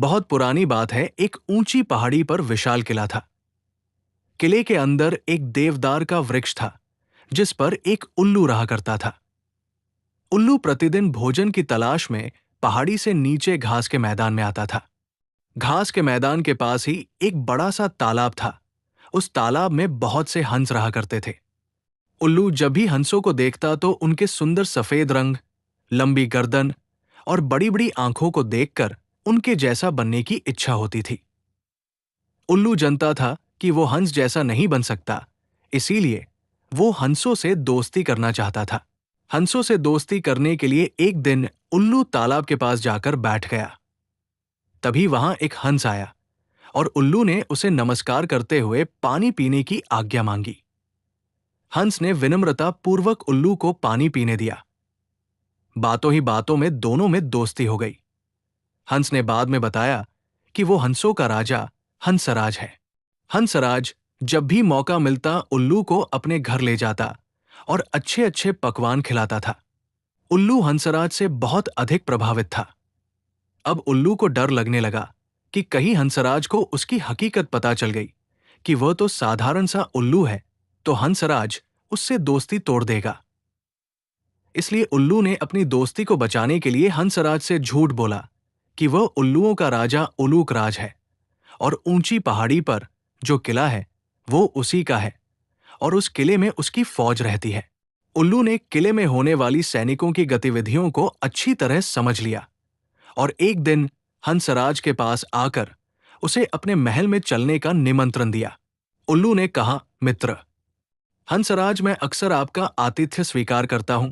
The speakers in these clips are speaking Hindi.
बहुत पुरानी बात है, एक ऊंची पहाड़ी पर विशाल किला था। किले के अंदर एक देवदार का वृक्ष था, जिस पर एक उल्लू रहा करता था। उल्लू प्रतिदिन भोजन की तलाश में पहाड़ी से नीचे घास के मैदान में आता था। घास के मैदान के पास ही एक बड़ा सा तालाब था। उस तालाब में बहुत से हंस रहा करते थे। उल्लू जब भी हंसों को देखता तो उनके सुंदर सफेद रंग, लंबी गर्दन और बड़ी बड़ी आंखों को देखकर उनके जैसा बनने की इच्छा होती थी। उल्लू जानता था कि वो हंस जैसा नहीं बन सकता, इसीलिए वो हंसों से दोस्ती करना चाहता था। हंसों से दोस्ती करने के लिए एक दिन उल्लू तालाब के पास जाकर बैठ गया। तभी वहां एक हंस आया और उल्लू ने उसे नमस्कार करते हुए पानी पीने की आज्ञा मांगी। हंस ने विनम्रता पूर्वक उल्लू को पानी पीने दिया। बातों ही बातों में दोनों में दोस्ती हो गई। हंस ने बाद में बताया कि वो हंसों का राजा हंसराज है। हंसराज जब भी मौका मिलता उल्लू को अपने घर ले जाता और अच्छे अच्छे पकवान खिलाता था। उल्लू हंसराज से बहुत अधिक प्रभावित था। अब उल्लू को डर लगने लगा कि कहीं हंसराज को उसकी हकीकत पता चल गई कि वह तो साधारण सा उल्लू है, तो हंसराज उससे दोस्ती तोड़ देगा। इसलिए उल्लू ने अपनी दोस्ती को बचाने के लिए हंसराज से झूठ बोला कि वह उल्लुओं का राजा उलूक राज है और ऊंची पहाड़ी पर जो किला है वो उसी का है और उस किले में उसकी फौज रहती है। उल्लू ने किले में होने वाली सैनिकों की गतिविधियों को अच्छी तरह समझ लिया और एक दिन हंसराज के पास आकर उसे अपने महल में चलने का निमंत्रण दिया। उल्लू ने कहा, मित्र, हंसराज, मैं अक्सर आपका आतिथ्य स्वीकार करता हूं,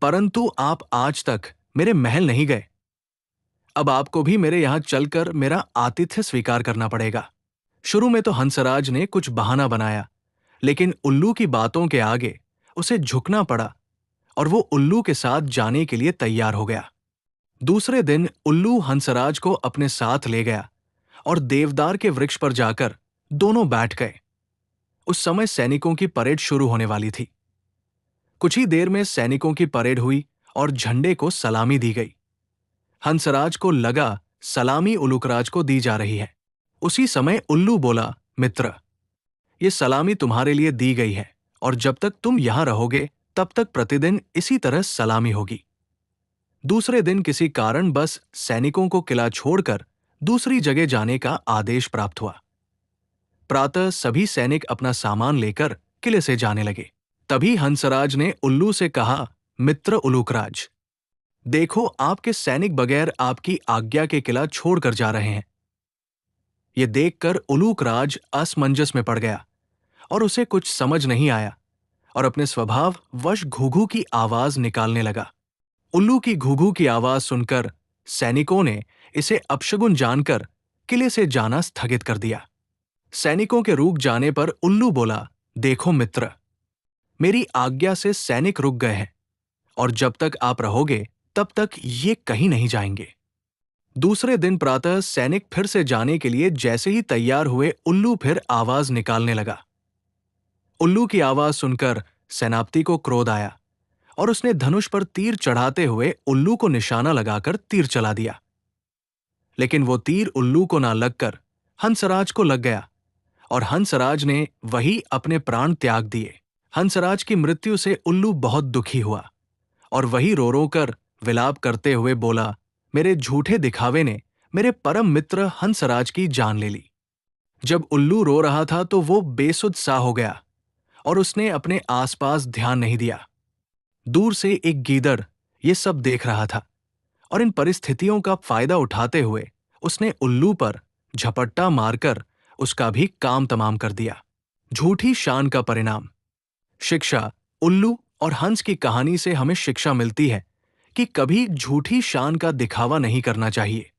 परंतु आप आज तक मेरे महल नहीं गए। अब आपको भी मेरे यहां चलकर मेरा आतिथ्य स्वीकार करना पड़ेगा। शुरू में तो हंसराज ने कुछ बहाना बनाया, लेकिन उल्लू की बातों के आगे उसे झुकना पड़ा और वो उल्लू के साथ जाने के लिए तैयार हो गया। दूसरे दिन उल्लू हंसराज को अपने साथ ले गया और देवदार के वृक्ष पर जाकर दोनों बैठ गए। उस समय सैनिकों की परेड शुरू होने वाली थी। कुछ ही देर में सैनिकों की परेड हुई और झंडे को सलामी दी गई। हंसराज को लगा सलामी उलूकराज को दी जा रही है। उसी समय उल्लू बोला, मित्र, ये सलामी तुम्हारे लिए दी गई है और जब तक तुम यहां रहोगे तब तक प्रतिदिन इसी तरह सलामी होगी। दूसरे दिन किसी कारण बस सैनिकों को किला छोड़कर दूसरी जगह जाने का आदेश प्राप्त हुआ। प्रातः सभी सैनिक अपना सामान लेकर किले से जाने लगे। तभी हंसराज ने उल्लू से कहा, मित्र उलूकराज, देखो आपके सैनिक बगैर आपकी आज्ञा के किला छोड़कर जा रहे हैं। ये देखकर उलूकराज असमंजस में पड़ गया और उसे कुछ समझ नहीं आया और अपने स्वभाव वश घूघू की आवाज निकालने लगा। उल्लू की घूघू की आवाज सुनकर सैनिकों ने इसे अपशगुन जानकर किले से जाना स्थगित कर दिया। सैनिकों के रुक जाने पर उल्लू बोला, देखो मित्र, मेरी आज्ञा से सैनिक रुक गए हैं और जब तक आप रहोगे तब तक ये कहीं नहीं जाएंगे। दूसरे दिन प्रातः सैनिक फिर से जाने के लिए जैसे ही तैयार हुए उल्लू फिर आवाज निकालने लगा। उल्लू की आवाज सुनकर सेनापति को क्रोध आया और उसने धनुष पर तीर चढ़ाते हुए उल्लू को निशाना लगाकर तीर चला दिया। लेकिन वो तीर उल्लू को ना लगकर हंसराज को लग गया और हंसराज ने वही अपने प्राण त्याग दिए। हंसराज की मृत्यु से उल्लू बहुत दुखी हुआ और वही रो रो कर विलाप करते हुए बोला, मेरे झूठे दिखावे ने मेरे परम मित्र हंसराज की जान ले ली। जब उल्लू रो रहा था तो वो बेसुध सा हो गया और उसने अपने आसपास ध्यान नहीं दिया। दूर से एक गीदड़ ये सब देख रहा था और इन परिस्थितियों का फायदा उठाते हुए उसने उल्लू पर झपट्टा मारकर उसका भी काम तमाम कर दिया। झूठी शान का परिणाम। शिक्षा। उल्लू और हंस की कहानी से हमें शिक्षा मिलती है कि कभी झूठी शान का दिखावा नहीं करना चाहिए।